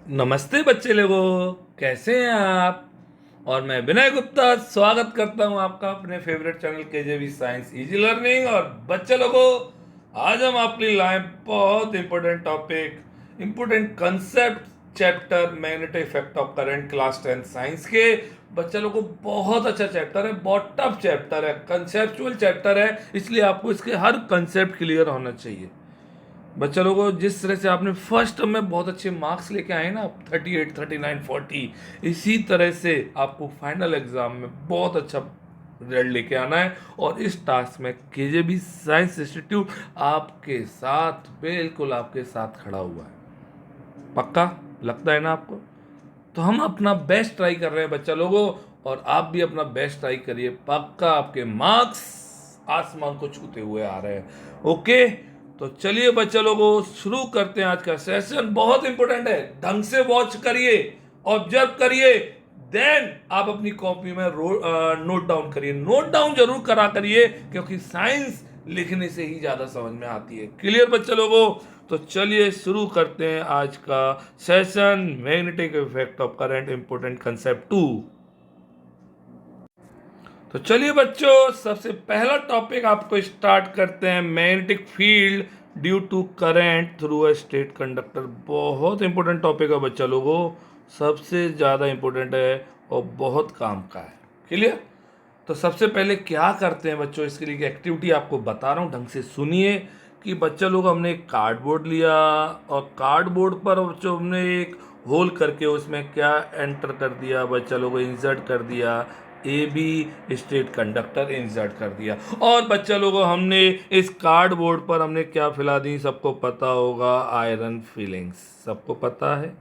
नमस्ते बच्चे लोगों, कैसे हैं आप। और मैं विनय गुप्ता स्वागत करता हूं आपका अपने favourite channel KJV science easy learning. और बच्चे लोगों, आज हम आपके लिए लाए बहुत important topic, important concept, chapter magnetic effect of current, class 10 science के। बच्चे लोगों को बहुत अच्छा चैप्टर है, बहुत टफ चैप्टर है, कंसेप्चुअल चैप्टर है, इसलिए आपको इसके हर कंसेप्ट क्लियर होना चाहिए। बच्चा लोगों को जिस तरह से आपने फर्स्ट टर्म में बहुत अच्छे मार्क्स लेके आए ना, 38, 39, 40, इसी तरह से आपको फाइनल एग्जाम में बहुत अच्छा रिजल्ट लेके आना है। और इस टास्क में केजेबी साइंस इंस्टीट्यूट आपके साथ, बिल्कुल आपके साथ खड़ा हुआ है। पक्का लगता है ना आपको। तो हम अपना बेस्ट ट्राई कर रहे हैं बच्चा लोगों, और आप भी अपना बेस्ट ट्राई करिए। पक्का आपके मार्क्स आसमान को छूते हुए आ रहे हैं। ओके, तो चलिए बच्चा लोगों, शुरू करते हैं आज का सेशन। बहुत इंपॉर्टेंट है, ढंग से वॉच करिए, ऑब्जर्व करिए, देन आप अपनी कॉपी में नोट डाउन करिए। नोट डाउन जरूर करा करिए, क्योंकि साइंस लिखने से ही ज्यादा समझ में आती है। क्लियर बच्चा लोगों। तो चलिए शुरू करते हैं आज का session, magnetic effect of current, important concept 2। तो चलिए बच्चों, सबसे पहला टॉपिक आपको स्टार्ट करते हैं, magnetic field due to current through a straight conductor. बहुत इंपॉर्टेंट टॉपिक है बच्चा लोगों, सबसे ज़्यादा इंपॉर्टेंट है और बहुत काम का है। क्लियर। तो सबसे पहले क्या करते हैं बच्चों, इसके लिए एक्टिविटी आपको बता रहा हूँ, ढंग से सुनिए। कि बच्चा लोग, हमने एक कार्डबोर्ड लिया और कार्डबोर्ड पर बच्चों हमने एक होल करके उसमें क्या एंटर कर दिया, बच्चा लोगों इंसर्ट कर दिया, A B straight conductor insert कर दिया। और बच्चा लोगों, हमने इस कार्डबोर्ड पर हमने क्या फिला दी, सबको पता होगा, आयरन फिलिंग्स। सबको पता है,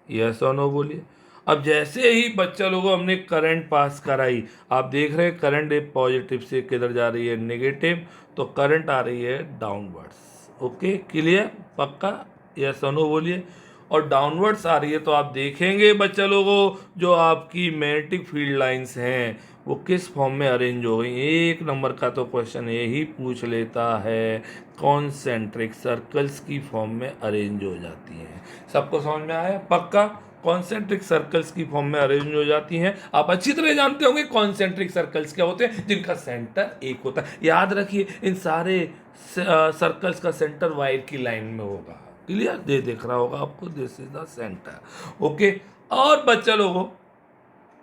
यस और नो बोलिए। अब जैसे ही बच्चा लोगों हमने करंट पास कराई, आप देख रहे हैं करंट पॉजिटिव से किधर जा रही है, नेगेटिव, तो करंट आ रही है डाउनवर्ड्स। ओके, क्लियर, पक्का, यस और नो बोलिए। और डाउनवर्ड्स आ रही है तो आप देखेंगे बच्चा लोगों, जो आपकी मैग्नेटिक फील्ड लाइंस हैं वो किस फॉर्म में अरेंज हो गई। एक नंबर का तो क्वेश्चन यही पूछ लेता है, कॉन्सेंट्रिक सर्कल्स की फॉर्म में अरेंज हो जाती हैं। सबको समझ में आया, पक्का। कॉन्सेंट्रिक सर्कल्स की फॉर्म में अरेंज हो जाती हैं। आप अच्छी तरह जानते होंगे कॉन्सेंट्रिक सर्कल्स क्या होते हैं, जिनका सेंटर एक होता है। याद रखिए, इन सारे सर्कल्स का सेंटर वायर की लाइन में होगा। क्लियर, ये दिख रहा होगा आपको, this is the centre. Okay. और बच्चा लोगों,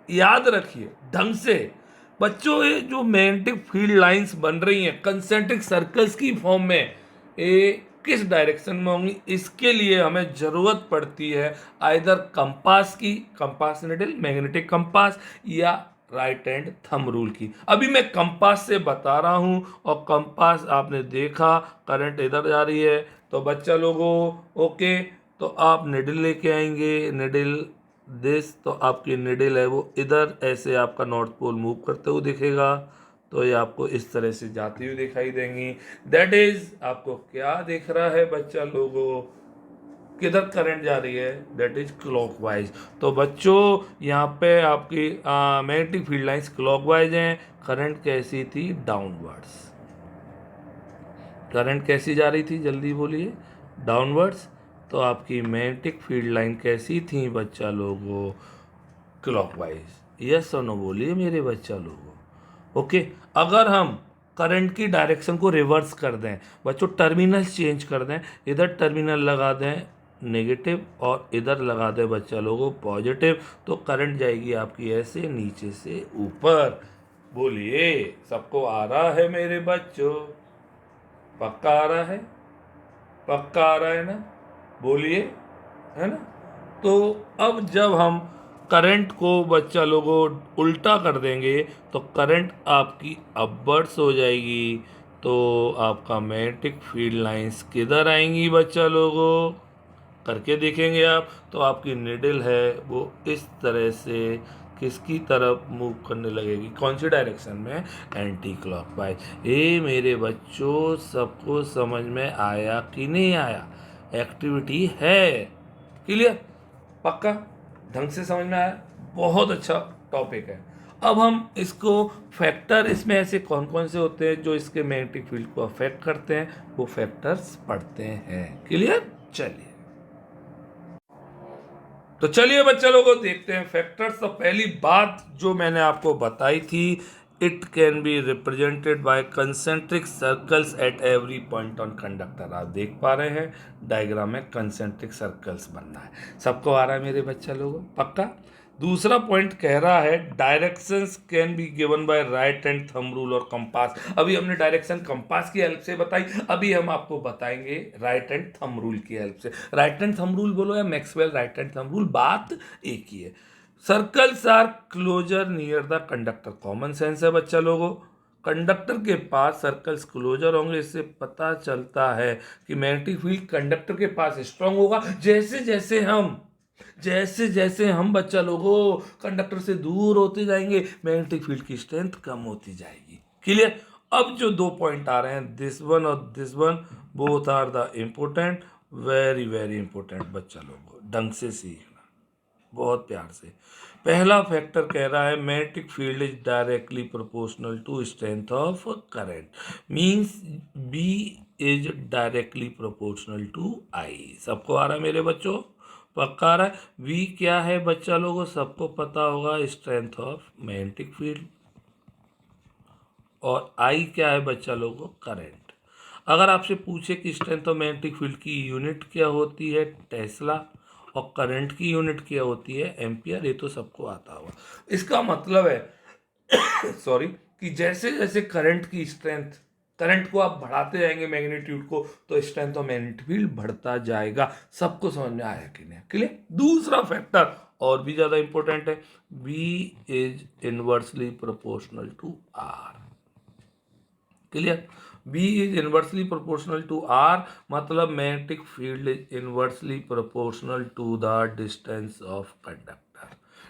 याद रखिए ढंग से, बच्चों ये जो मैग्नेटिक फील्ड लाइंस बन रही हैं कंसेंट्रिक सर्कल्स की फॉर्म में, ये किस डायरेक्शन में होंगी, इसके लिए हमें जरूरत पड़ती है आइदर कंपास की, कंपास निडल, मैग्नेटिक कंपास, या राइट हैंड थंब रूल की। अभी मैं कंपास से बता रहा हूं, और कंपास आपने देखा करंट इधर जा रही है, तो बच्चा लोगों ओके, तो आप निडल लेके आएंगे, निडल दिस, तो आपकी निडल है वो इधर ऐसे आपका नॉर्थ पोल मूव करते हुए दिखेगा, तो ये आपको इस तरह से जाती हुई दिखाई देंगी। दैट इज, आपको क्या दिख रहा है बच्चा लोगों, किधर करंट जा रही है, दैट इज क्लॉकवाइज। तो बच्चों यहाँ पे आपकी मैग्नेटिक फील्ड लाइंस क्लॉकवाइज हैं, करंट कैसी थी, डाउनवर्ड्स। करंट कैसी जा रही थी, जल्दी बोलिए, डाउनवर्ड्स। तो आपकी मैग्नेटिक फील्ड लाइन कैसी थी बच्चा लोगों, क्लॉकवाइज। यस और नो बोलिए मेरे बच्चा लोगों। ओके। अगर हम करंट की डायरेक्शन को रिवर्स कर दें बच्चों, टर्मिनल चेंज कर दें, इधर टर्मिनल लगा दें नेगेटिव और इधर लगा दें बच्चा लोगों पॉजिटिव, तो करंट जाएगी आपकी ऐसे नीचे से ऊपर। बोलिए, सबको आ रहा है मेरे बच्चों, पक्का आ रहा है, पक्का आ रहा है ना, बोलिए, है ना। तो अब जब हम करंट को बच्चा लोगों उल्टा कर देंगे, तो करंट आपकी अपवर्ड्स हो जाएगी, तो आपका मैग्नेटिक फील्ड लाइंस किधर आएंगी बच्चा लोगों, करके देखेंगे आप, तो आपकी निडल है वो इस तरह से किसकी तरफ मूव करने लगेगी, कौन सी डायरेक्शन में, एंटी क्लॉकवाइज। ये मेरे बच्चों सबको समझ में आया कि नहीं आया, एक्टिविटी है, क्लियर, पक्का, ढंग से समझ में आया, बहुत अच्छा टॉपिक है। अब हम इसको फैक्टर, इसमें ऐसे कौन कौन से होते हैं जो इसके मैग्नेटिक फील्ड को अफेक्ट करते हैं, वो फैक्टर्स पढ़ते हैं। क्लियर, चलिए। तो चलिए बच्चा लोगों देखते हैं फैक्टर्स। तो पहली बात जो मैंने आपको बताई थी, it can be represented by concentric circles at every point on conductor. आप देख पा रहे हैं डायग्राम में कंसेंट्रिक सर्कल्स बनना है। सबको आ रहा है मेरे बच्चा लोगों, पक्का? दूसरा पॉइंट कह रहा है directions can be given by right hand thumb rule और कंपास। अभी हमने डायरेक्शन कंपास की हेल्प से बताई, अभी हम आपको बताएंगे राइट एंड थंब रूल की हेल्प से। राइट एंड थंब रूल बोलो या Maxwell right hand thumb rule, बात एक ही है। Circles are closer near the conductor. Common sense है बच्चा लोगों, कंडक्टर के पास सर्कल्स क्लोजर होंगे, इससे पता चलता है कि मैग्नेटिक फील्ड कंडक्टर के पास स्ट्रांग होगा। जैसे जैसे हम बच्चा लोगों कंडक्टर से दूर होते जाएंगे, मैग्नेटिक फील्ड की स्ट्रेंथ कम होती जाएगी। क्लियर? अब जो दो पॉइंट आ रहे हैं, दिस वन और this one, both are the important, very very important बच्चा लोगों, ढंग से सीखना, बहुत प्यार से। पहला फैक्टर कह रहा है magnetic field is directly proportional to strength of current, means B is directly proportional to I. सबको आ रहा है मेरे बच्चों, पक्का आ रहा है? वी क्या है बच्चा लोगों, सबको पता होगा, स्ट्रेंथ ऑफ मैग्नेटिक फील्ड। और आई क्या है बच्चा लोगों, करंट। अगर आपसे पूछे कि स्ट्रेंथ ऑफ मैग्नेटिक फील्ड की यूनिट क्या होती है, टेस्ला, और करंट की यूनिट क्या होती है, एम्पियर, ये तो सबको आता होगा। इसका मतलब है सॉरी, कि जैसे जैसे करंट की स्ट्रेंथ, करंट को आप बढ़ाते जाएंगे मैग्नीट्यूड को, तो स्ट्रेंथ ऑफ मैग्नेटिक फील्ड बढ़ता जाएगा। सबको समझ में आया कि नहीं? क्लियर? दूसरा फैक्टर और भी ज्यादा इंपॉर्टेंट है, B is inversely proportional to R. Clear? B is inversely proportional to R, मतलब magnetic field is inversely proportional to the distance of conductor,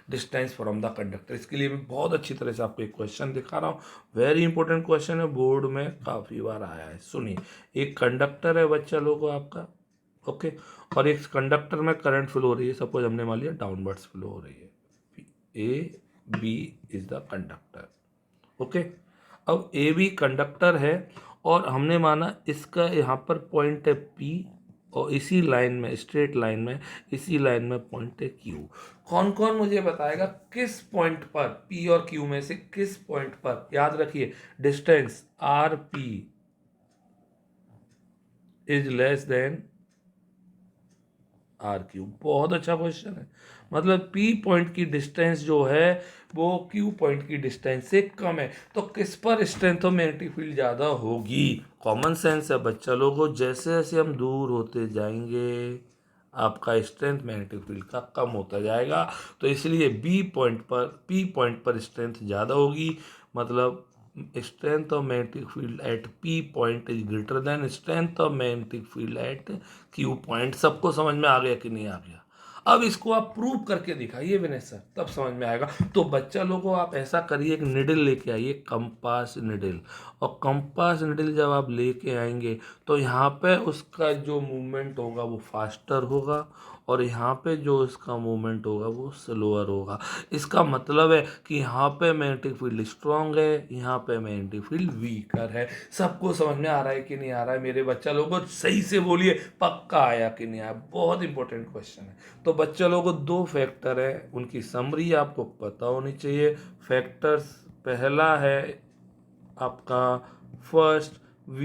distance from the conductor. इसके लिए मैं बहुत अच्छी तरह से आपको एक क्वेश्चन दिखा रहा हूँ, वेरी इंपॉर्टेंट क्वेश्चन है, बोर्ड में काफ़ी बार आया है। सुनिए, एक कंडक्टर है बच्चा लोगों आपका, ओके, और एक कंडक्टर में करंट फ्लो हो रही है, सपोज हमने मान लिया डाउनवर्ड्स फ्लो हो रही है, A B is the conductor, okay. अब ए बी कंडक्टर है और हमने माना इसका यहाँ पर पॉइंट है पी, और इसी लाइन में, स्ट्रेट लाइन में, इसी लाइन में पॉइंट है क्यू। कौन कौन मुझे बताएगा किस पॉइंट पर, पी और क्यू में से किस पॉइंट पर, याद रखिए distance R P is less than R Q. बहुत अच्छा क्वेश्चन है, मतलब पी पॉइंट की डिस्टेंस जो है वो क्यू पॉइंट की डिस्टेंस से कम है, तो किस पर स्ट्रेंथ ऑफ मैग्नेटिक फील्ड ज़्यादा होगी? कॉमन सेंस है बच्चा लोगों, जैसे जैसे हम दूर होते जाएंगे आपका स्ट्रेंथ मैग्नेटिक फील्ड का कम होता जाएगा, तो इसलिए बी पॉइंट पर, पी पॉइंट पर स्ट्रेंथ ज़्यादा होगी, मतलब strength of magnetic field at P point is greater than strength of magnetic field at Q point. सबको समझ में आ गया कि नहीं आ गया? अब इसको आप प्रूव करके दिखाइए विनय सर, तब समझ में आएगा। तो बच्चा लोगों आप ऐसा करिए, एक निडल लेके आइए, कंपास निडल, और कंपास निडल जब आप लेके आएंगे तो यहाँ पे उसका जो मूवमेंट होगा वो फास्टर होगा, और यहाँ पे जो इसका मूवमेंट होगा वो स्लोअर होगा। इसका मतलब है कि यहाँ पे मैग्नेटिक फील्ड स्ट्रांग है, यहाँ पे मैग्नेटिक फील्ड वीकर है। सबको समझ में आ रहा है कि नहीं आ रहा है मेरे बच्चा लोगों? सही से बोलिए, पक्का आया कि नहीं आया? बहुत इंपॉर्टेंट क्वेश्चन है। तो बच्चा लोगों दो फैक्टर है, उनकी समरी आपको पता होनी चाहिए। फैक्टर्स पहला है आपका first, V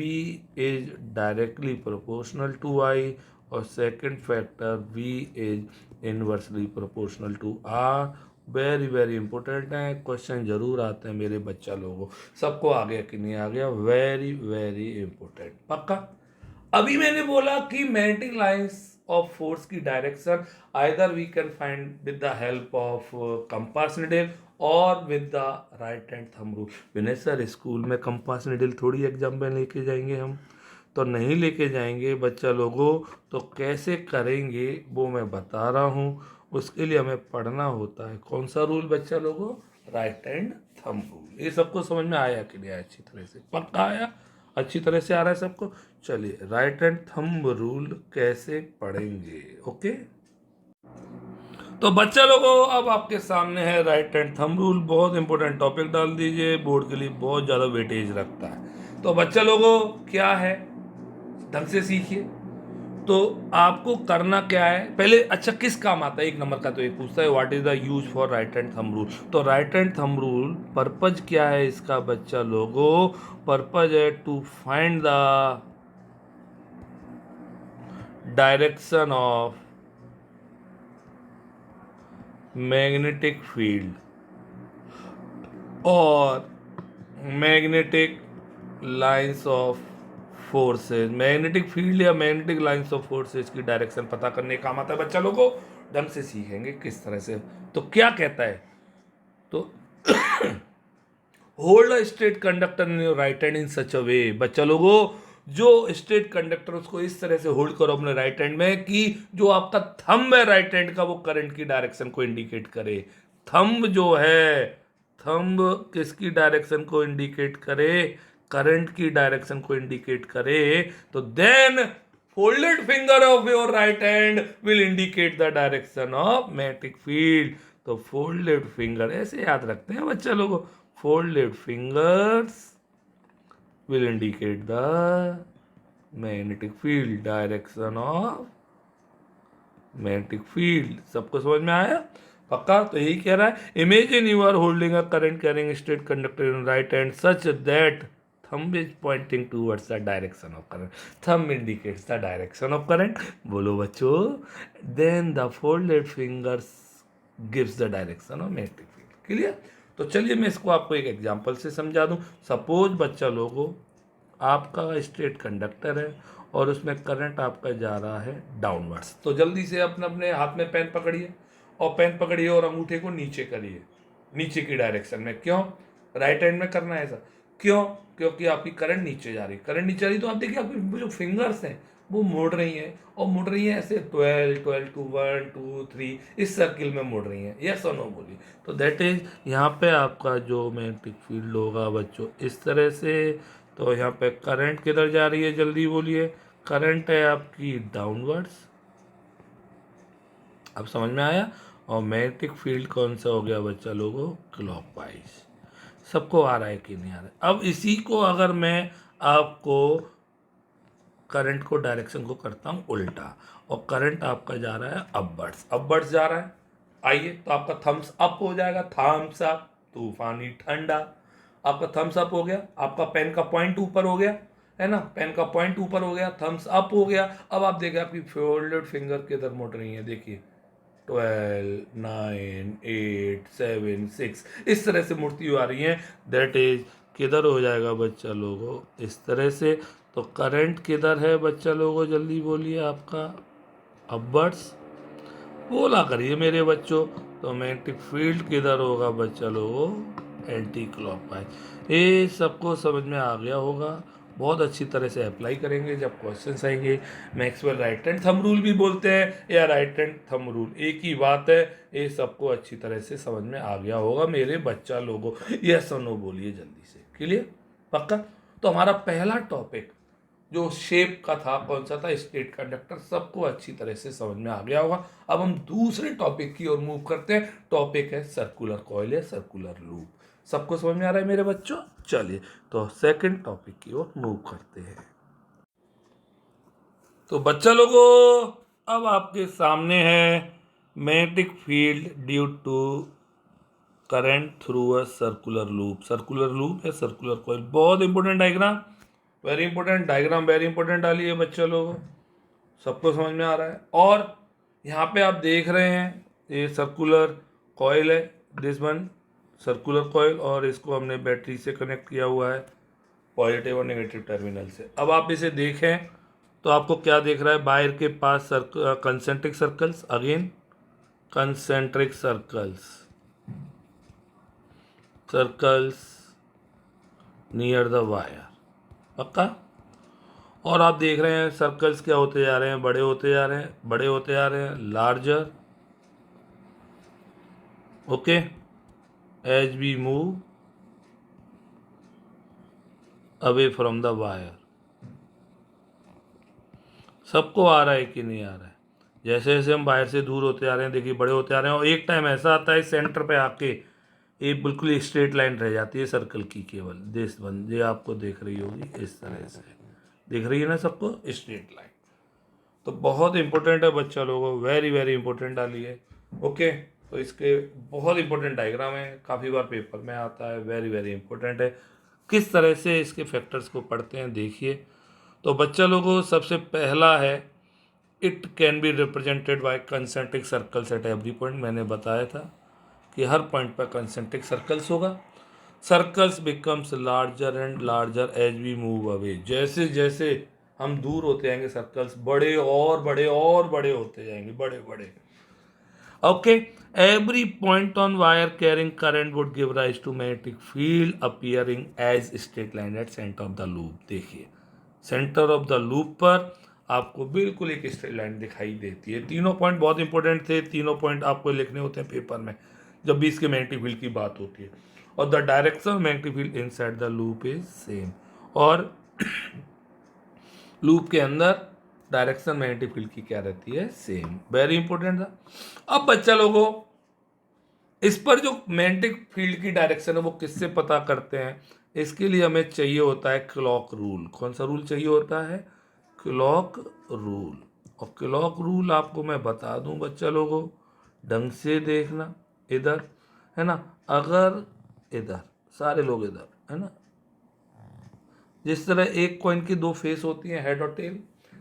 is directly proportional to I, और second factor V is inversely proportional to R। Very very important है, क्वेश्चन जरूर आते हैं मेरे बच्चा लोगों। सबको आ गया कि नहीं आ गया? वेरी वेरी इंपॉर्टेंट, पक्का। अभी मैंने बोला कि मैग्नेटिक लाइंस ऑफ फोर्स की direction either we can find with the help of compass needle और with the right hand thumb rule. Vinay sir school में कंपास निडल थोड़ी एग्जाम में लेके जाएंगे हम, तो नहीं लेके जाएंगे बच्चा लोगों। तो कैसे करेंगे वो मैं बता रहा हूँ, उसके लिए हमें पढ़ना होता है। कौन सा रूल बच्चा लोगों? Right hand thumb rule. ये सबको समझ में आया कि नहीं आया? अच्छी तरह से, पक्का आया? अच्छी तरह से आ रहा है सबको? चलिए राइट हैंड थंब रूल कैसे पढ़ेंगे, ओके। तो बच्चा लोगों अब आपके सामने है राइट हैंड थंब रूल। बहुत इंपॉर्टेंट टॉपिक डाल दीजिए, बोर्ड के लिए बहुत ज़्यादा वेटेज रखता है। तो बच्चा लोगों क्या है, ढंग से सीखिए। तो आपको करना क्या है पहले, अच्छा किस काम आता है, एक नंबर का तो ये पूछता है what is the use for right hand thumb rule. तो right hand thumb rule purpose क्या है इसका बच्चा लोगो, पर्पज है to find the direction of magnetic field और magnetic lines of forces, magnetic field या मैग्नेटिक लाइंस ऑफ फोर्सेस की डायरेक्शन पता करने का काम आता है बच्चा लोगों को। ढंग से सीखेंगे किस तरह से। तो क्या कहता है, तो hold a straight conductor in your right hand in such a way, बच्चा लोगों जो स्ट्रेट कंडक्टर उसको इस तरह से होल्ड करो अपने राइट हैंड में कि जो आपका थंब है राइट हैंड का वो करंट की डायरेक्शन को इंडिकेट करे। थंब जो है, थंब किसकी डायरेक्शन को इंडिकेट करे, करंट की डायरेक्शन को इंडिकेट करे। तो then folded finger of your right hand will indicate the direction of magnetic field. तो फोल्डेड फिंगर ऐसे याद रखते हैं बच्चा लोगों, folded fingers will indicate the magnetic field, direction of magnetic field। सबको समझ में आया पक्का। तो यही कह रहा है, imagine you are holding a current carrying straight conductor in right hand such that thumb is pointing towards the direction of current, thumb indicates the direction of current। बोलो बच्चों, then the folded fingers gives the direction of magnetic field। Clear. तो चलिए मैं इसको आपको एक example से समझा दूं। सपोज बच्चा लोगों आपका स्ट्रेट कंडक्टर है और उसमें करंट आपका जा रहा है डाउनवर्ड्स। तो जल्दी से अपने अपने हाथ में पेन पकड़िए और पेन पकड़िए और अंगूठे को नीचे करिए, नीचे की डायरेक्शन में। क्यों राइट हैंड में करना है ऐसा, क्यों, क्योंकि आपकी करंट नीचे जा रही, करंट नीचे जा रही तो आप देखिए आपकी जो फिंगर्स हैं वो मुड़ रही हैं और मुड़ रही हैं ऐसे 12 12 टू 1 2 3 इस सर्किल में मुड़ रही हैं। यस और नो बोलिए। तो दैट इज यहाँ पे आपका जो मैग्नेटिक फील्ड होगा बच्चों इस तरह से। तो यहाँ पे करंट किधर जा रही है जल्दी बोलिए, करंट है आपकी डाउनवर्ड्स। अब समझ में आया। और मैग्नेटिक फील्ड कौन सा हो गया बच्चा लोगों, क्लॉकवाइज। सबको आ रहा है कि नहीं आ रहा है। अब इसी को अगर मैं आपको करंट को डायरेक्शन को करता हूँ उल्टा और करंट आपका जा रहा है अपवर्ड्स, अपवर्ड्स जा रहा है, आइए तो आपका थम्स अप हो जाएगा, थम्स अप तूफानी ठंडा। आपका थम्स अप हो गया, आपका पेन का पॉइंट ऊपर हो गया है ना, पेन का पॉइंट ऊपर हो गया, थम्स अप हो गया। अब आप देखिए आपकी फोल्डेड फिंगर किधर मुड़ रही है, देखिए 12 9 8 7 6 इस तरह से मुड़ती हुई आ रही हैं। दैट इज किधर हो जाएगा बच्चा लोगों, इस तरह से। तो करंट किधर है बच्चा लोगों जल्दी बोलिए आपका, अपवर्ड्स बोला करिए मेरे बच्चों। तो मैग्नेटिक फील्ड किधर होगा बच्चा लोगों, एंटी क्लॉकवाइज। ये सबको समझ में आ गया होगा। बहुत अच्छी तरह से अप्लाई करेंगे जब क्वेश्चंस आएंगे। Maxwell right hand thumb rule भी बोलते हैं या राइट हैंड थंब रूल एक ही बात है। ये सबको अच्छी तरह से समझ में आ गया होगा मेरे बच्चा लोगों। यस और नो बोलिए जल्दी से, क्लियर पक्का। तो हमारा पहला टॉपिक जो शेप का था कौन सा था, स्ट्रेट कंडक्टर, सबको अच्छी तरह से समझ में आ गया होगा। अब हम दूसरे टॉपिक की ओर मूव करते हैं। टॉपिक है सर्कुलर कॉइल या सर्कुलर लूप। सबको समझ में आ रहा है मेरे बच्चों। चलिए तो सेकंड टॉपिक की ओर मूव करते हैं। तो बच्चा लोगों अब आपके सामने है magnetic field due to current through a circular loop. Circular loop या सर्कुलर कॉइल बहुत important diagram, very important diagram, very important डाली है बच्चे लोगों। सबको समझ में आ रहा है। और यहाँ पे आप देख रहे हैं ये सर्कुलर कॉइल है, दिस वन सर्कुलर कॉइल, और इसको हमने बैटरी से कनेक्ट किया हुआ है पॉजिटिव और नेगेटिव टर्मिनल से। अब आप इसे देखें तो आपको क्या देख रहा है, वायर के पास concentric circles, again concentric circles, circles near the wire पक्का। और आप देख रहे हैं सर्कल्स क्या होते जा रहे हैं, बड़े होते जा रहे हैं, बड़े होते जा रहे हैं, larger, okay, as we move away from the wire. सबको आ रहा है कि नहीं आ रहा है। जैसे जैसे हम वायर से दूर होते जा रहे हैं देखिए बड़े होते आ रहे हैं, और एक टाइम ऐसा आता है सेंटर पे आके एक बिल्कुल स्ट्रेट लाइन रह जाती है सर्कल की, केवल दिस वन ये आपको देख रही होगी इस तरह से, दिख रही है ना सबको स्ट्रेट लाइन। तो बहुत इंपॉर्टेंट है बच्चा लोगों, वेरी वेरी इंपॉर्टेंट डालिए। ओके, तो इसके बहुत इंपॉर्टेंट डायग्राम है, काफ़ी बार पेपर में आता है, वेरी वेरी इंपॉर्टेंट है। किस तरह से इसके फैक्टर्स को पढ़ते हैं देखिए। तो बच्चा लोगों सबसे पहला है, it can be represented by concentric circles at every point. मैंने बताया था कि हर पॉइंट पर कंसेंट्रिक सर्कल्स होगा। Circles becomes larger and larger as we move away. जैसे जैसे हम दूर होते जाएंगे सर्कल्स बड़े और बड़े और बड़े होते जाएंगे, बड़े बड़े। Okay, every point on wire carrying current would give rise to magnetic field appearing as straight line at centre of the loop. देखिए सेंटर ऑफ द लूप पर आपको बिल्कुल एक स्ट्रेट लाइन दिखाई देती है। तीनों पॉइंट बहुत इंपॉर्टेंट थे, तीनों पॉइंट आपको लिखने होते हैं पेपर में जब भी इसके मैग्नेटिक फील्ड की बात होती है। और the direction of magnetic field inside the loop is same, और लूप के अंदर डायरेक्शन मैग्नेटिक फील्ड की क्या रहती है, सेम। वेरी इंपॉर्टेंट था। अब बच्चा लोगों इस पर जो मैग्नेटिक फील्ड की डायरेक्शन है वो किससे पता करते हैं, इसके लिए हमें चाहिए होता है क्लॉक रूल। कौन सा रूल चाहिए होता है, क्लॉक रूल। और क्लॉक रूल आपको मैं बता दूं बच्चा लोगों, ढंग से देखना, इधर है ना, अगर इधर सारे लोग इधर है ना, जिस तरह एक कॉइन की दो फेस होती हैं, हेड और टेल,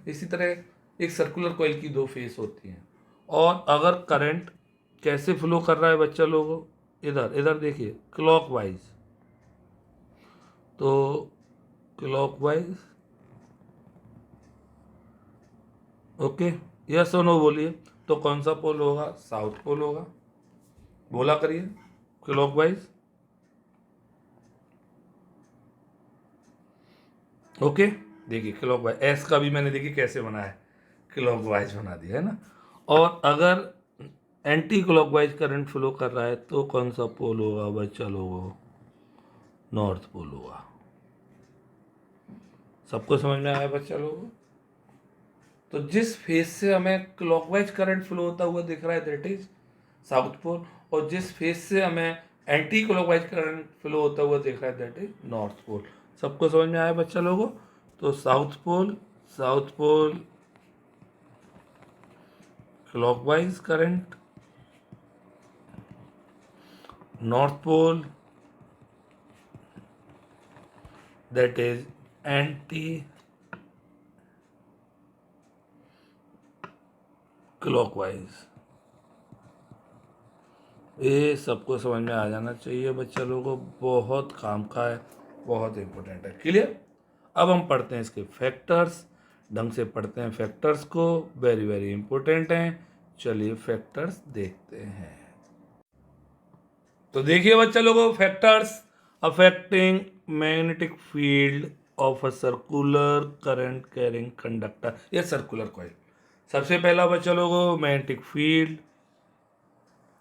इसी तरह एक सर्कुलर कॉइल की दो फेस होती हैं। और अगर करंट कैसे फ्लो कर रहा है बच्चा लोगों, इधर इधर देखिए क्लॉकवाइज, तो क्लॉकवाइज, ओके, यस और नो बोलिए। तो कौन सा पोल होगा, साउथ पोल होगा, बोला करिए क्लॉकवाइज। ओके, देखिए क्लॉकवाइज, एस का भी मैंने देखिए कैसे बनाया है, क्लॉकवाइज बना दिया है ना। और अगर एंटी क्लॉकवाइज करंट फ्लो कर रहा है तो कौन सा पोल होगा बच्चा लोगों, नॉर्थ पोल होगा। सबको समझ में आया बच्चा लोगों। तो जिस फेज से हमें क्लॉकवाइज करंट फ्लो होता हुआ दिख रहा है दैट इज साउथ पोल, और जिस फेज से हमें एंटी क्लॉकवाइज करंट फ्लो होता हुआ दिख रहा है दैट इज नॉर्थ पोल। सबको समझ में आया बच्चा लोगों। तो south pole, south pole clockwise current, north pole that is anti clockwise। ये सबको समझ में आ जाना चाहिए बच्चा लोगों को, बहुत काम का है, बहुत इंपॉर्टेंट है। क्लियर। अब हम पढ़ते हैं इसके फैक्टर्स, ढंग से पढ़ते हैं फैक्टर्स को, वेरी वेरी इंपॉर्टेंट हैं। चलिए फैक्टर्स देखते हैं। तो देखिए बच्चा लोगों, factors affecting magnetic field of a circular current carrying conductor या सर्कुलर कॉइल। सबसे पहला बच्चा लोगों, magnetic field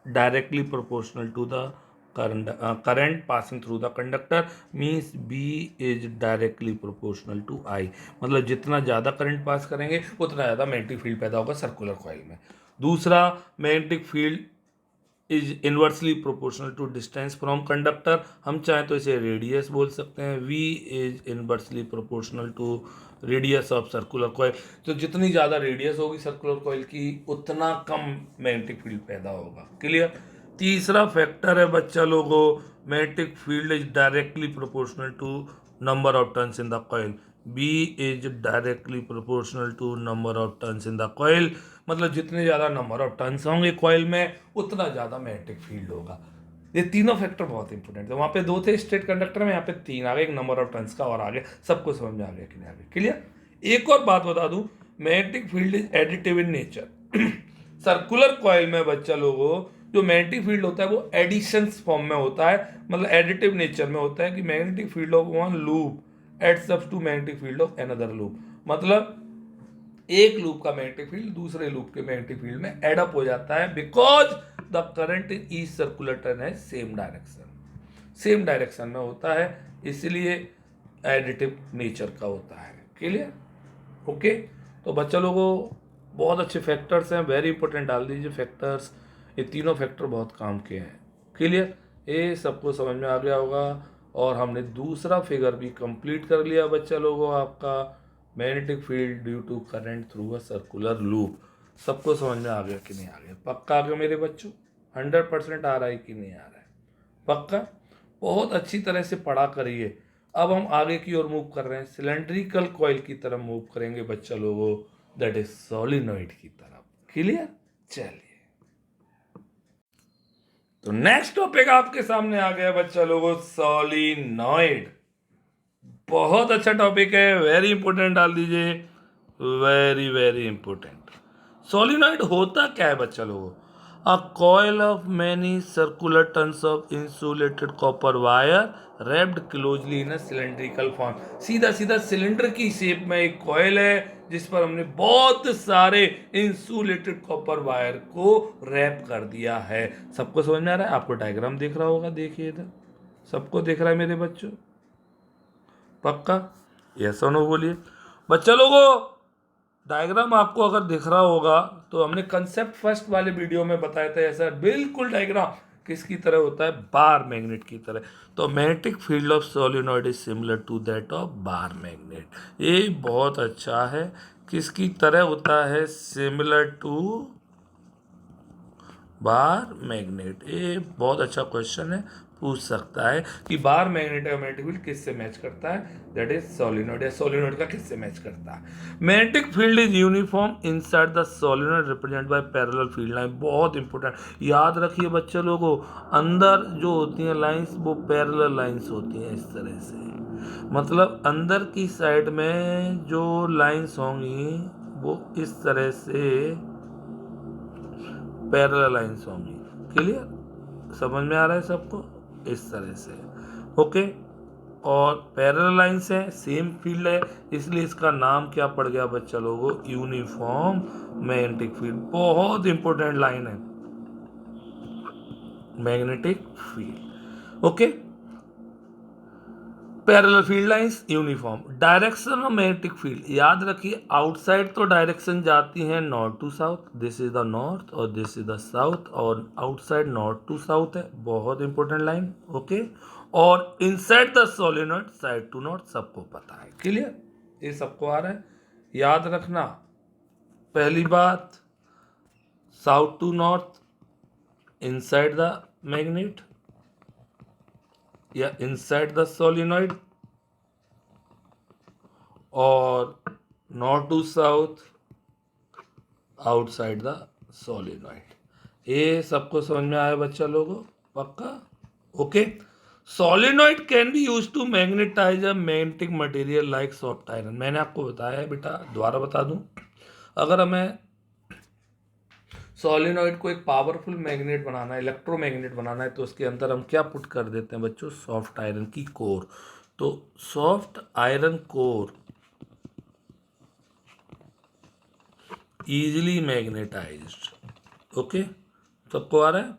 directly proportional to the current passing through the conductor means B is directly proportional to I। मतलब जितना ज़्यादा करंट पास करेंगे उतना ज़्यादा मैग्नेटिक फील्ड पैदा होगा सर्कुलर कॉइल में। दूसरा, magnetic field is inversely proportional to distance from conductor. हम चाहें तो इसे रेडियस बोल सकते हैं। V is inversely proportional to radius of circular coil. तो जितनी ज़्यादा रेडियस होगी सर्कुलर कॉइल की उतना कम मैग्नेटिक फील्ड पैदा होगा। क्लियर। तीसरा फैक्टर है बच्चा लोगों, magnetic field is directly proportional to number of turns in the coil. B is directly proportional to number of turns in the coil. मतलब जितने ज़्यादा नंबर ऑफ टर्न्स होंगे कॉइल में उतना ज़्यादा मैग्नेटिक फील्ड होगा। ये तीनों फैक्टर बहुत इंपॉर्टेंट है। वहाँ पे दो थे स्ट्रेट कंडक्टर में, यहाँ पे तीन आ गए, एक नंबर ऑफ टर्न्स का और आ गया। सबको समझ में आ गया कि नहीं आ गया। क्लियर। एक और बात बता दूं, magnetic field is additive in nature. Circular coil में बच्चा लोगों जो मैग्नेटिक फील्ड होता है वो एडिशन फॉर्म में होता है, मतलब एडिटिव नेचर में होता है कि magnetic field of one loop adds up to magnetic field of another loop. मतलब एक लूप का मैग्नेटिक फील्ड दूसरे लूप के मैग्नेटिक फील्ड में एड अप हो जाता है, because the current in each circular turn है सेम डायरेक्शन, सेम डायरेक्शन में होता है, इसलिए एडिटिव नेचर का होता है। क्लियर। ओके। तो बच्चा लोगों बहुत अच्छे फैक्टर्स हैं, वेरी इंपॉर्टेंट डाल दीजिए फैक्टर्स। ये तीनों फैक्टर बहुत काम के हैं। क्लियर। ये सबको समझ में आ गया होगा। और हमने दूसरा फिगर भी कंप्लीट कर लिया बच्चा लोगों आपका, magnetic field due to current through a circular loop. सबको समझ में आ गया कि नहीं आ गया? पक्का आ गया मेरे बच्चों? 100% आ रहा है कि नहीं आ रहा है? पक्का? बहुत अच्छी तरह से पढ़ा करिए। अब हम आगे की ओर मूव कर रहे हैं, सिलेंड्रिकल कॉइल की तरफ मूव करेंगे बच्चा लोगों, दैट इज सोलिनॉइड की तरफ। क्लियर? चलिए, तो नेक्स्ट टॉपिक आपके सामने आ गया बच्चा लोगों, सोलिनॉइड। बहुत अच्छा टॉपिक है, वेरी इंपोर्टेंट डाल दीजिए, वेरी वेरी इंपोर्टेंट। सोलिनॉइड होता क्या है बच्चा लोगों? A coil of many circular turns of insulated copper wire wrapped closely in a cylindrical form. सीधा सीधा सिलेंडर की शेप में एक कॉइल है जिस पर हमने बहुत सारे इंसुलेटेड कॉपर वायर को रैप कर दिया है। सबको समझ में आ रहा है? आपको डायग्राम दिख रहा होगा, देखिए इधर, सबको दिख रहा है मेरे बच्चों? पक्का? यस और नो बोलिए बच्चा लोगों। डायग्राम आपको अगर दिख रहा होगा तो हमने कंसेप्ट फर्स्ट वाले वीडियो में बताया था, ऐसा बिल्कुल डायग्राम किसकी तरह होता है? बार मैग्नेट की तरह। तो magnetic field of solenoid is similar to that of bar magnet. ये बहुत अच्छा है, किसकी तरह होता है? Similar to bar magnet. ये बहुत अच्छा क्वेश्चन है, पूछ सकता है कि बार मैग्नेट का मैग्नेटिक फील्ड किससे मैच करता है? दैट इज सोलिनॉइड, या सोलिनॉइड का किससे मैच करता है? Magnetic field is uniform inside the solenoid represent by parallel field line. बहुत इंपॉर्टेंट, याद रखिए बच्चे लोगों, अंदर जो होती हैं लाइंस वो पैरेलल लाइंस होती हैं इस तरह से। मतलब अंदर की साइड में जो लाइंस होंगी वो इस तरह से पैरेलल लाइंस होंगी। क्लियर? समझ में आ रहा है सबको? इस तरह से, ओके। और पैरेलल लाइंस है, सेम फील्ड है, इसलिए इसका नाम क्या पड़ गया बच्चा लोगों? Uniform magnetic field. बहुत इंपॉर्टेंट लाइन है magnetic field, okay. Parallel field lines, uniform direction of magnetic field. याद रखिए, आउटसाइड तो डायरेक्शन जाती है north to south, this is the north और दिस इज द साउथ, और आउटसाइड नॉर्थ टू साउथ है। बहुत इंपॉर्टेंट लाइन, ओके। और inside the solenoid side to north, सबको पता है। क्लियर? ये सबको आ रहा है? याद रखना, पहली बात, south to north inside the magnet या इनसाइड द सोलिनॉइड, और north to south outside the solenoid. ये सबको समझ में आया बच्चा लोगों? पक्का? Okay. Solenoid can be use to magnetise a magnetic material like soft iron. मैंने आपको बताया है बेटा, दोबारा बता दूं, अगर हमें सोलिनॉइड को एक पावरफुल मैग्नेट बनाना है, इलेक्ट्रोमैग्नेट बनाना है, तो उसके अंदर हम क्या पुट कर देते हैं बच्चों? सॉफ्ट आयरन की कोर। तो soft iron core easily magnetised, okay. सबको आ रहा है?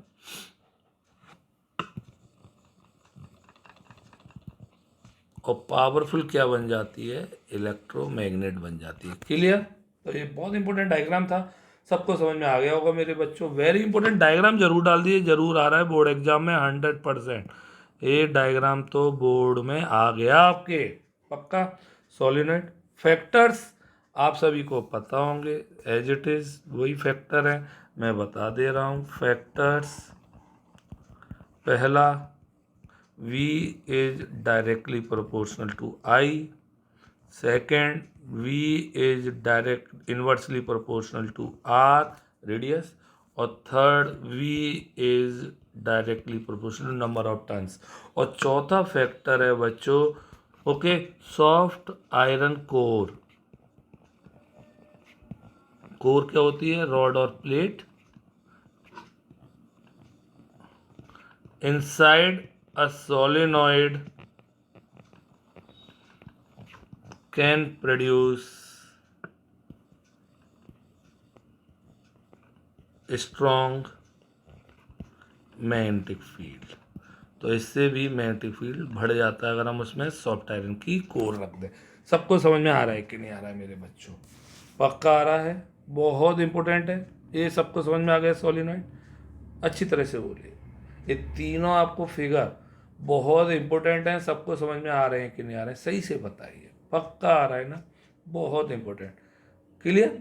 और पावरफुल क्या बन जाती है? इलेक्ट्रोमैग्नेट बन जाती है। क्लियर? तो ये बहुत इंपॉर्टेंट डायग्राम था, सबको समझ में आ गया होगा मेरे बच्चों। वेरी इंपॉर्टेंट डायग्राम जरूर डाल दिए, जरूर आ रहा है बोर्ड एग्जाम में 100%। ये डायग्राम तो बोर्ड में आ गया आपके, पक्का। सॉलिनॉइड फैक्टर्स आप सभी को पता होंगे, एज इट इज वही फैक्टर है, मैं बता दे रहा हूँ। फैक्टर्स, पहला V is directly proportional to I. Second, V is inversely proportional to R radius. और third, V is directly proportional to number of turns. और चौथा फैक्टर है बच्चों, okay, soft iron core. Core क्या होती है? रॉड और plate. Inside a solenoid can produce strong magnetic field. तो इससे भी मैग्नेटिक फील्ड बढ़ जाता है अगर हम उसमें सॉफ्ट आयरन की कोर रख दें। सबको समझ में आ रहा है कि नहीं आ रहा है मेरे बच्चों? पक्का आ रहा है? बहुत इंपॉर्टेंट है ये, सबको समझ में आ गया? सोलिनॉइड अच्छी तरह से बोलिए, ये तीनों आपको फिगर बहुत इंपॉर्टेंट हैं, सबको समझ में आ रहे हैं कि नहीं आ रहे हैं? सही से बताइए, पक्का आ रहा है ना? बहुत इंपॉर्टेंट। क्लियर?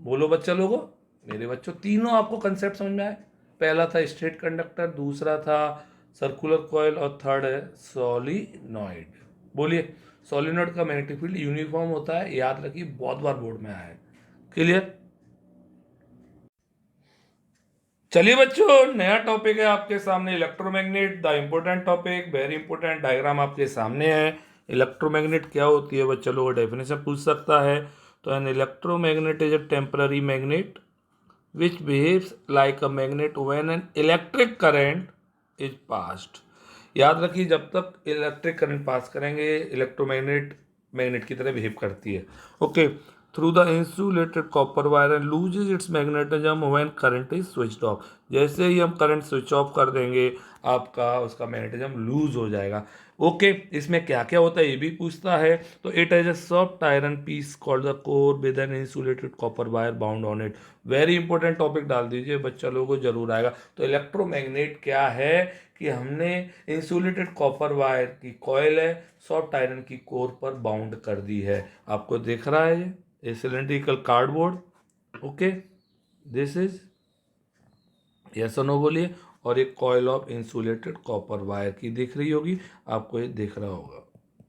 बोलो बच्चा लोगों, मेरे बच्चों, तीनों आपको कंसेप्ट समझ में आए? पहला था स्ट्रेट कंडक्टर, दूसरा था सर्कुलर कॉइल और थर्ड है सोलिनॉइड। बोलिए, सोलिनॉइड का मैग्नेटिक फील्ड यूनिफॉर्म होता है, याद रखिए, बहुत बार बोर्ड में आया है। क्लियर? चलिए बच्चों, नया टॉपिक है आपके सामने, electromagnet, the important topic, very important. Diagram आपके सामने है। इलेक्ट्रोमैग्नेट क्या होती है बच्चों लोगों, डेफिनेशन पूछ सकता है। तो an electromagnet is a temporary magnet which behaves like a magnet when an electric current is passed। याद रखिए, जब तक इलेक्ट्रिक करंट पास करेंगे इलेक्ट्रोमैग्नेट मैग्नेट की तरह बिहेव करती है। Okay, through the insulated copper wire and loses it's magnetism when current is switched off. जैसे ही हम करंट स्विच ऑफ कर देंगे आपका उसका मैग्नेटिज्म लूज हो जाएगा। ओके, इसमें क्या क्या होता है ये भी पूछता है। तो it has a soft iron piece called the core with an insulated copper wire bound on it. Very important topic डाल दीजिए, बच्चा लोगों को जरूर आएगा। तो इलेक्ट्रोमैग्नेट क्या है कि हमने इंसुलेटेड कॉपर वायर की कॉइल है, सॉफ्ट आयरन की कोर पर बाउंड कर दी है। आपको दिख रहा है ये cylindrical cardboard. Okay, this is, yes और नो बोलिए। और एक coil of insulated copper wire की दिख रही होगी आपको, ये दिख रहा होगा।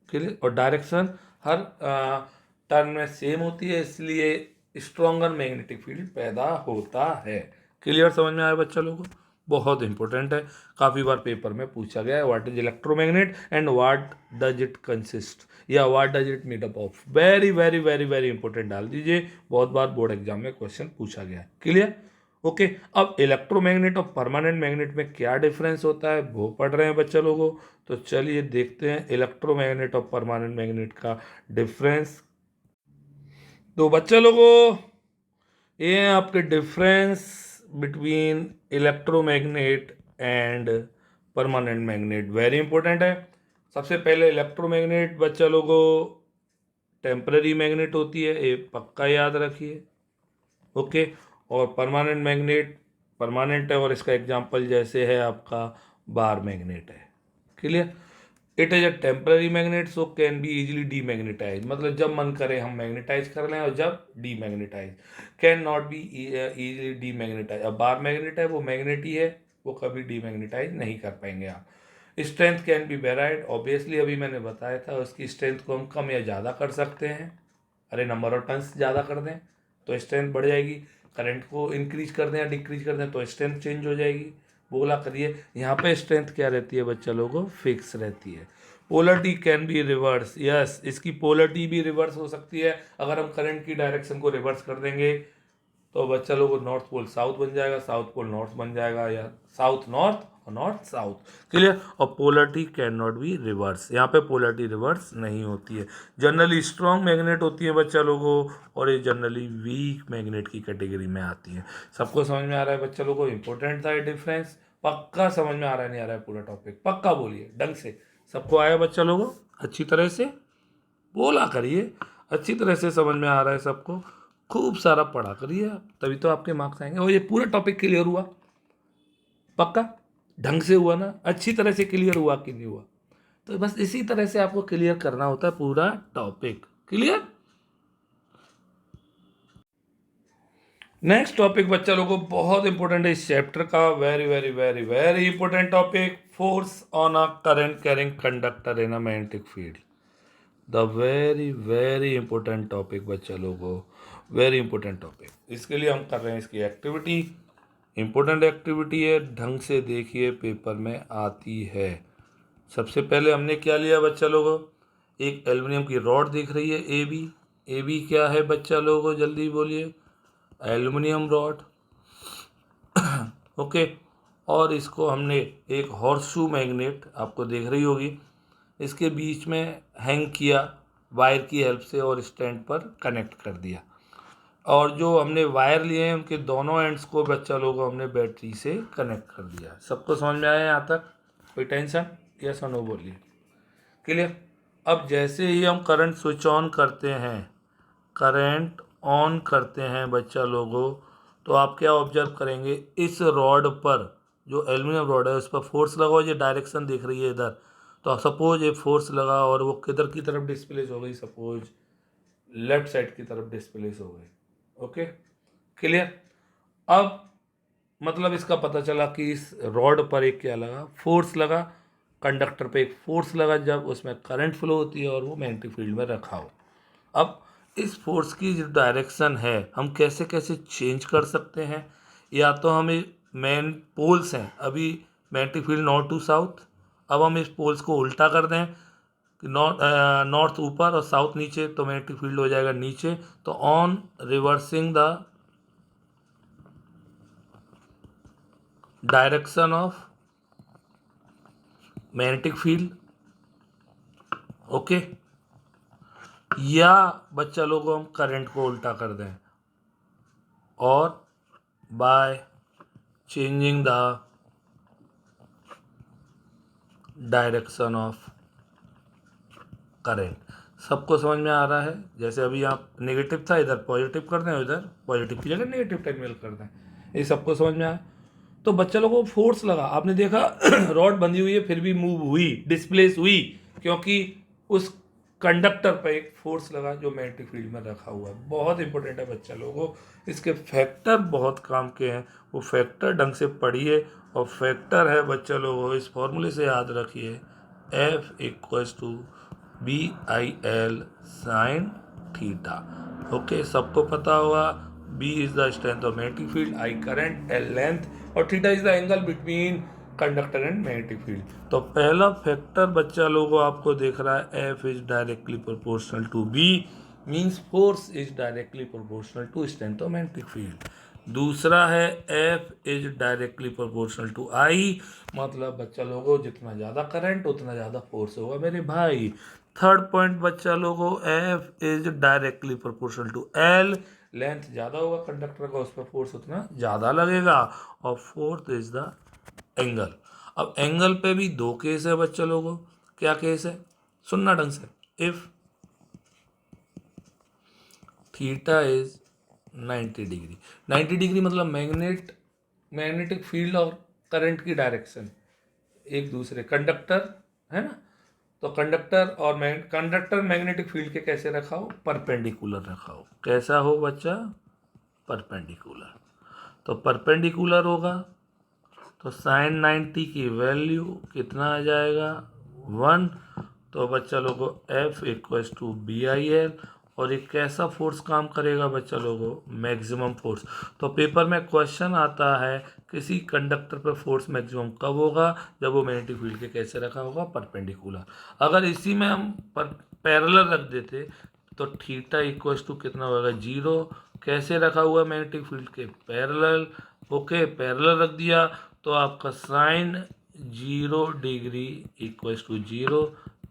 क्लियर? और डायरेक्शन हर टर्न में सेम होती है, इसलिए स्ट्रॉन्गर मैग्नेटिक फील्ड पैदा होता है। क्लियर? समझ में आया बच्चा लोगों को? बहुत इंपॉर्टेंट है, काफ़ी बार पेपर में पूछा गया है। What is electromagnet and what does it consist, या what does it made up of. Very very very very important डाल दीजिए, बहुत बार बोर्ड एग्जाम में क्वेश्चन पूछा गया है। क्लियर? ओके, अब इलेक्ट्रोमैग्नेट और परमानेंट मैग्नेट में क्या डिफरेंस होता है वो पढ़ रहे हैं बच्चा लोगों। तो चलिए देखते हैं इलेक्ट्रोमैग्नेट और परमानेंट मैग्नेट का डिफरेंस। तो बच्चा लोगों, ये हैं आपके difference between electromagnet and permanent magnet. Very important है। सबसे पहले इलेक्ट्रोमैग्नेट बच्चा लोगों टेम्पररी मैग्नेट होती है, ये पक्का याद रखिए। ओके, और परमानेंट मैग्नेट परमानेंट है, और इसका एग्जांपल जैसे है आपका बार मैग्नेट है। Clear? It is a temporary magnet so can be easily demagnetise, मतलब जब मन करे हम मैग्नेटाइज कर लें, और जब demagnetise. Can not be easily demagnetise. अब बार मैग्नेट है, वो मैग्नेट ही है, वो कभी डीमैग्नेटाइज नहीं कर पाएंगे आप। Strength can be varied, obviously अभी मैंने बताया था, उसकी स्ट्रेंथ को हम कम या ज़्यादा कर सकते हैं। अरे नंबर ऑफ टर्न्स ज़्यादा कर दें तो स्ट्रेंथ बढ़ जाएगी, करंट को इंक्रीज कर दें या डिक्रीज कर दें तो स्ट्रेंथ चेंज हो जाएगी। बोला करिए, यहाँ पे स्ट्रेंथ क्या रहती है बच्चा लोगों, फिक्स रहती है। Polarity can be reverse, yes, इसकी पोलरिटी भी रिवर्स हो सकती है। अगर हम करंट की डायरेक्शन को रिवर्स कर देंगे तो बच्चा लोगों नॉर्थ पोल साउथ बन जाएगा, साउथ पोल नॉर्थ बन जाएगा, या साउथ नॉर्थ और नॉर्थ साउथ। क्लियर? और polarity can not be reverse, यहाँ पे पोलरिटी रिवर्स नहीं होती है। जनरली स्ट्रॉन्ग मैग्नेट होती है बच्चा लोगों, और ये जनरली वीक मैग्नेट की कैटेगरी में आती है। सबको समझ में आ रहा है बच्चा लोगों? इंपॉर्टेंट था ये डिफरेंस। पक्का समझ में आ रहा है, नहीं आ रहा है पूरा टॉपिक? पक्का बोलिए ढंग से। सबको आया बच्चा लोगों? अच्छी तरह से बोला करिए, अच्छी तरह से समझ में आ रहा है सबको? खूब सारा पढ़ा करिए आप, तभी तो आपके मार्क्स आएंगे। और ये पूरा टॉपिक क्लियर हुआ? पक्का ढंग से हुआ ना? अच्छी तरह से क्लियर हुआ कि नहीं हुआ? तो बस इसी तरह से आपको क्लियर करना होता है पूरा टॉपिक। क्लियर? नेक्स्ट टॉपिक बच्चा लोगों बहुत इंपॉर्टेंट है इस चैप्टर का, very very very very important topic, force on a current carrying conductor in a magnetic field. The very very important topic बच्चा लोगों, वेरी इंपॉर्टेंट टॉपिक। इसके लिए हम कर रहे हैं इसकी एक्टिविटी, इंपॉर्टेंट एक्टिविटी है, ढंग से देखिए पेपर में आती है। सबसे पहले हमने क्या लिया बच्चा लोगों, एक एल्युमिनियम की रॉड दिख रही है ए बी। ए बी क्या है बच्चा लोगों, जल्दी बोलिए? Aluminium rod. ओके, और इसको हमने एक हॉर्सशू मैग्नेट आपको देख रही होगी, इसके बीच में हैंग किया वायर की हेल्प से और स्टैंड पर कनेक्ट कर दिया। और जो हमने वायर लिए हैं उनके दोनों एंड्स को बच्चा लोगों हमने बैटरी से कनेक्ट कर दिया। सबको समझ में आया यहाँ तक? कोई टेंशन? यस और नो बोलिए। क्लियर? अब जैसे ही हम करंट स्विच ऑन करते हैं, करंट ऑन करते हैं बच्चा लोगों, तो आप क्या ऑब्जर्व करेंगे, इस रॉड पर, जो एल्युमिनियम रॉड है उस पर फोर्स लगा, ये डायरेक्शन दिख रही है इधर। तो सपोज ये फोर्स लगा और वो किधर की तरफ डिस्प्लेस हो गई, सपोज लेफ्ट साइड की तरफ डिस्प्लेस हो गए। Okay, clear. अब मतलब इसका पता चला कि इस रॉड पर एक क्या लगा, फोर्स लगा, कंडक्टर पे एक फोर्स लगा जब उसमें करंट फ्लो होती है और वो मैग्नेटिक फील्ड में रखा हो। अब इस फोर्स की जो डायरेक्शन है हम कैसे कैसे चेंज कर सकते हैं, या तो हमें मेन पोल्स हैं अभी magnetic field north to south, अब हम इस पोल्स को उल्टा कर दें कि नॉर्थ ऊपर और साउथ नीचे, तो मैग्नेटिक फील्ड हो जाएगा नीचे। तो on reversing the direction of magnetic field, okay, या बच्चा लोगों हम करंट को उल्टा कर दें और by changing the direction of current. सबको समझ में आ रहा है? जैसे अभी आप नेगेटिव था, इधर पॉजिटिव कर दें, इधर पॉजिटिव की जगह नेगेटिव टर्मिनल कर दें। ये सबको समझ में आया? तो बच्चा लोगों को फोर्स लगा, आपने देखा रॉड बंधी हुई है फिर भी मूव हुई, डिस्प्लेस हुई, क्योंकि उस कंडक्टर पर एक फोर्स लगा जो मैग्नेटिक फील्ड में रखा हुआ है। बहुत इंपॉर्टेंट है बच्चा लोगों, इसके फैक्टर बहुत काम के हैं, वो फैक्टर ढंग से पढ़िए। और फैक्टर है बच्चा लोगों, इस फॉर्मूले से याद रखिए, F equals to BIL sine theta. Okay, सबको पता होगा B is the strength of magnetic field, I current, L length और theta is the angle between conductor and magnetic field. तो पहला फैक्टर बच्चा लोगों आपको देख रहा है, F is directly proportional to B, means force is directly proportional to strength of magnetic field. दूसरा है F is directly proportional to I, मतलब बच्चा लोगों जितना ज़्यादा करंट उतना ज़्यादा फोर्स होगा मेरे भाई। थर्ड पॉइंट बच्चा लोगों, F is directly proportional to L, length ज़्यादा होगा कंडक्टर का, उस पर फोर्स उतना ज़्यादा लगेगा। और फोर्थ इज द एंगल। अब एंगल पे भी दो केस है बच्चा लोगों, क्या केस है सुनना ढंग से। If theta is 90 degree, 90 degree मतलब मैग्नेटिक फील्ड और करंट की डायरेक्शन एक दूसरे, कंडक्टर है ना, तो कंडक्टर मैग्नेटिक फील्ड के कैसे रखा हो, परपेंडिकुलर रखा हो। कैसा हो बच्चा, परपेंडिकुलर। तो परपेंडिकुलर होगा तो साइन 90 की वैल्यू कितना आ जाएगा, 1। तो बच्चा लोगों F इक्वल्स टू BIL, और एक कैसा फोर्स काम करेगा बच्चा लोगों, मैक्सिमम फोर्स। तो पेपर में क्वेश्चन आता है किसी कंडक्टर पर फोर्स मैक्सिमम कब होगा, जब वो मैग्नेटिक फील्ड के कैसे रखा होगा, परपेंडिकुलर। अगर इसी में हम पैरेलल रख देते तो थीटा इक्वल्स टू कितना होगा, 0। कैसे रखा हुआ मैग्नेटिक फील्ड के, पैरेलल। ओके, पैरेलल रख दिया तो आपका sine 0 degree equals to 0,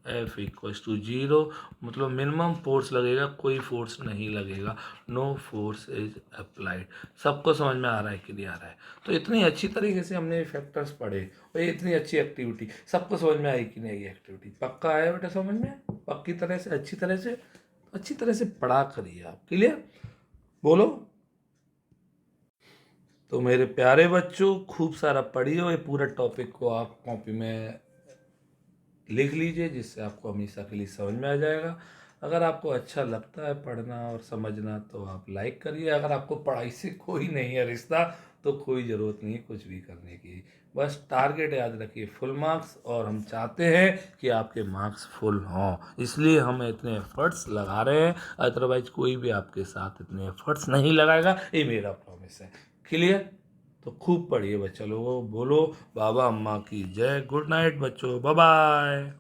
F equals to 0, मतलब मिनिमम फोर्स लगेगा, कोई फोर्स नहीं लगेगा, नो फोर्स इज अप्लाइड। सबको समझ में आ रहा है कि नहीं आ रहा है? तो इतनी अच्छी तरीके से हमने फैक्टर्स पढ़े और ये इतनी अच्छी एक्टिविटी, सबको समझ में आई कि नहीं? ये एक्टिविटी पक्का आया बेटा समझ में? पक्की तरह से अच्छी तरह से पढ़ा करिए आप, क्लियर? बोलो। तो मेरे प्यारे बच्चों खूब सारा पढ़िए और ये पूरा टॉपिक को आप कॉपी में लिख लीजिए, जिससे आपको हमेशा के लिए समझ में आ जाएगा। अगर आपको अच्छा लगता है पढ़ना और समझना तो आप लाइक करिए। अगर आपको पढ़ाई से कोई नहीं है रिश्ता तो कोई ज़रूरत नहीं है कुछ भी करने की, बस टारगेट याद रखिए फुल मार्क्स, और हम चाहते हैं कि आपके मार्क्स फुल हों, इसलिए हम इतने एफर्ट्स लगा रहे हैं। अदरवाइज कोई भी आपके साथ इतने एफर्ट्स नहीं लगाएगा, ये मेरा प्रॉमिस है, क्लियर? तो खूब पढ़िए बच्चा लोगों, बोलो बाबा अम्मा की जय। गुड नाइट बच्चों, बाय बाय।